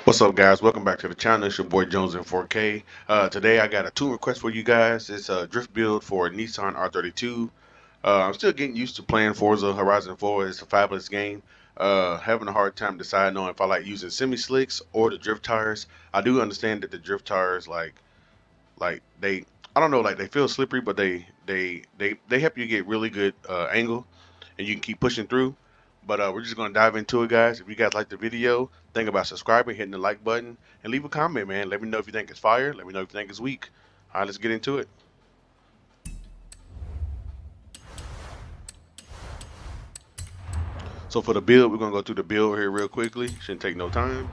What's up, guys? Welcome back to the channel. It's your boy Jones in 4K. Today I got a tune request for you guys. It's a drift build for Nissan R32. I'm still getting used to playing Forza Horizon 4. It's a fabulous game. Having a hard time deciding on if I like using semi-slicks or the drift tires. I do understand that the drift tires, like they, I don't know, like they feel slippery, but they help you get really good angle, and you can keep pushing through. But we're just gonna dive into it, guys. If you guys like the video, think about subscribing, hitting the like button, and leave a comment, man. Let me know if you think it's fire. Let me know if you think it's weak. All right, let's get into it. So for the build, we're gonna go through the build here real quickly. Shouldn't take no time.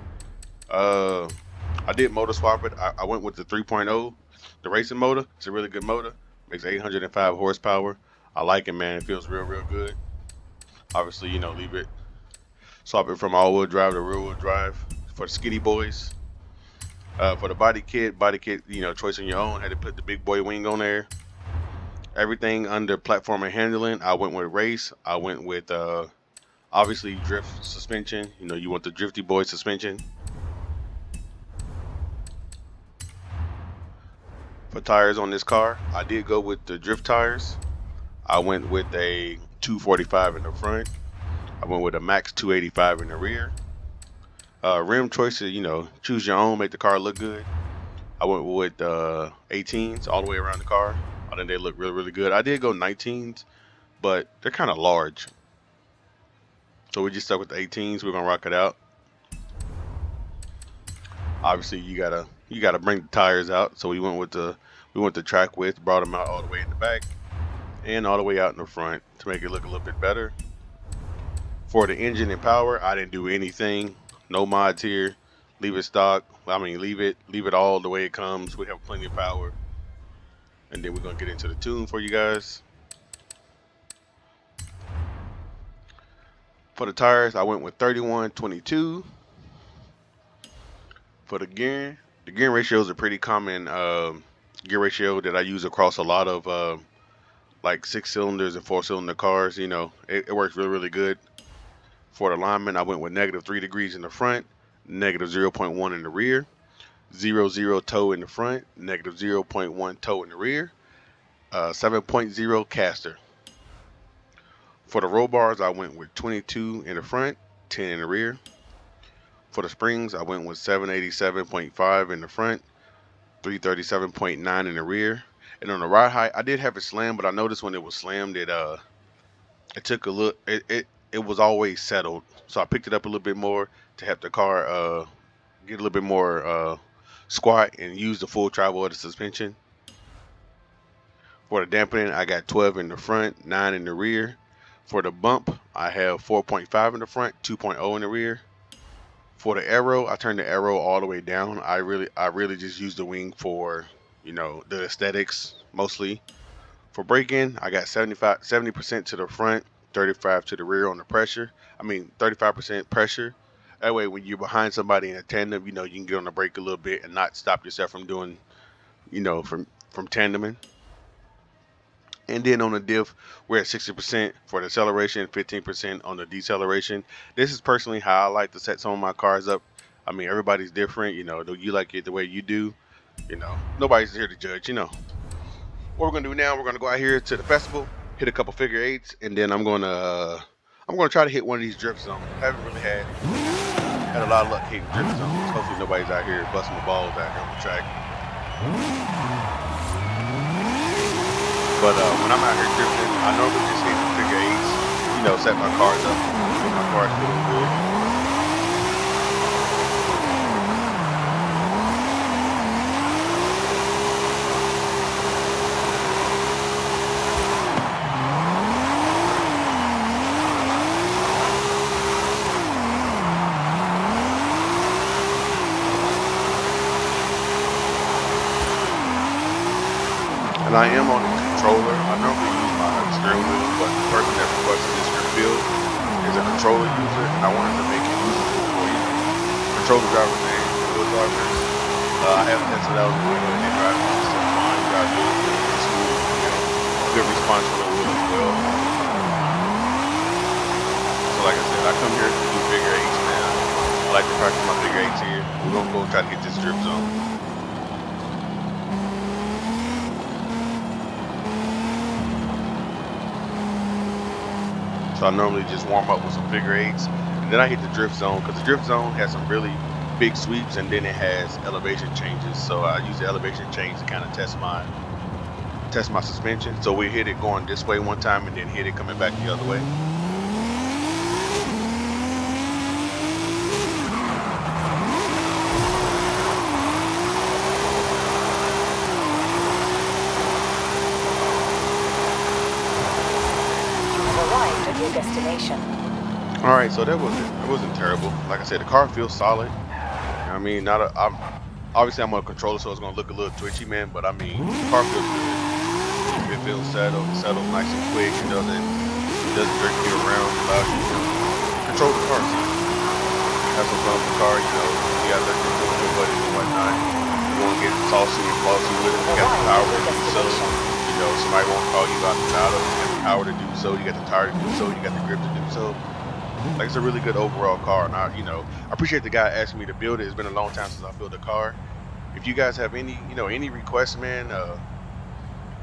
Uh, I did motor swap it. I went with the 3.0, the racing motor. It's a really good motor. Makes 805 horsepower. I like it, man. It feels real good. Obviously, leave it, swap it from all-wheel drive to rear-wheel drive for the skinny boys. For the body kit, choice on your own. Had to put the big boy wing on there. Everything under platform and handling, I went with race. I went with obviously drift suspension. You want the drifty boy suspension. For tires on this car, I did go with the drift tires. I went with a 245 in the front. I went with a max 285 in the rear. Rim choices, choose your own, make the car look good. I went with 18s all the way around the car. I think they look really good. I did go 19s, but they're kind of large, so we just stuck with the 18s. We're gonna rock it out. Obviously, you gotta bring the tires out, so we went the track width, brought them out all the way in the back and all the way out in the front to make it look a little bit better. For the engine and power, I didn't do anything, no mods here. Leave it stock. I mean, leave it all the way it comes. We have plenty of power. And then we're gonna get into the tune for you guys. For the tires, I went with 31-22. For the gearing ratio is a pretty common gear ratio that I use across a lot of like 6 cylinders and 4-cylinder cars. It works really good. For the alignment, I went with -3 degrees in the front, -0.1 in the rear, 0 toe in the front, -0.1 toe in the rear, 7.0 caster. For the roll bars, I went with 22 in the front, 10 in the rear. For the springs, I went with 787.5 in the front, 337.9 in the rear. And on the ride height, I did have it slammed, but I noticed when it was slammed, it took a look. It was always settled, so I picked it up a little bit more to help the car get a little bit more squat and use the full travel of the suspension. For the dampening, I got 12 in the front, 9 in the rear. For the bump, I have 4.5 in the front, 2.0 in the rear. For the arrow, I turned the arrow all the way down. I really just use the wing for, the aesthetics mostly. For braking, I got 70% to the front, 35 to the rear on the pressure. I mean, 35% pressure. That way, when you're behind somebody in a tandem, you can get on the brake a little bit and not stop yourself from doing, from tandeming. And then on the diff, we're at 60% for the acceleration, 15% on the deceleration. This is personally how I like to set some of my cars up. I mean, everybody's different, do you like it the way you do? Nobody's here to judge. What we're gonna do now, we're gonna go out here to the festival, hit a couple figure eights, and then I'm gonna try to hit one of these drift zones. Haven't really had a lot of luck hitting drift zones. Hopefully nobody's out here busting the balls out here on the track. But when I'm out here drifting, I normally just hit the figure eights, set my cars up, get my cars feeling good. And I am on the controller. I normally use my steering wheel, but the person that requested this script build is a controller user, and I wanted to make it usable for controller drivers and wheel drivers. I have tested out the wheel and it drives just fine. Drives really good, really smooth, good response from the wheel as well. So like I said, I come here to do figure eights, man. I like to practice my figure eights here. We're gonna go try to get this drift zone. So I normally just warm up with some figure eights, and then I hit the drift zone because the drift zone has some really big sweeps, and then it has elevation changes. So I use the elevation change to kind of test my suspension. So we hit it going this way one time, and then hit it coming back the other way. Your destination. All right, so that wasn't terrible. Like I said, the car feels solid. I mean, not a. I'm obviously I'm on a controller, so it's gonna look a little twitchy, man. But I mean, the car feels good. It feels settled. It settles nice and quick. It doesn't jerk you around. It allows you to control the car. So have some fun with the car. You got to let them with your buddies and whatnot. You want to get saucy and flossy with it. You got the power to do so. Somebody won't call you out without it. You got the power to do so. You got the tire to do so. You got the grip to do so. Like, it's a really good overall car, and I appreciate the guy asking me to build it. It's been a long time since I built a car. If you guys have any requests, man,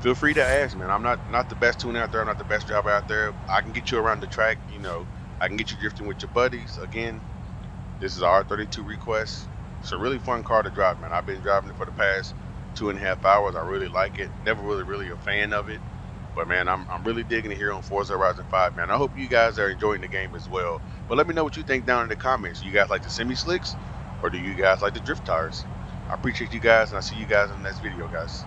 feel free to ask, man. I'm not the best tuner out there. I'm not the best driver out there. I can get you around the track. I can get you drifting with your buddies. Again, this is a R32 request. It's a really fun car to drive, man. I've been driving it for the past 2.5 hours. I really like it. Never really a fan of it. But man, I'm really digging it here on Forza Horizon 5, man. I hope you guys are enjoying the game as well. But let me know what you think down in the comments. You guys like the semi-slicks, or do you guys like the drift tires? I appreciate you guys, and I'll see you guys in the next video, guys.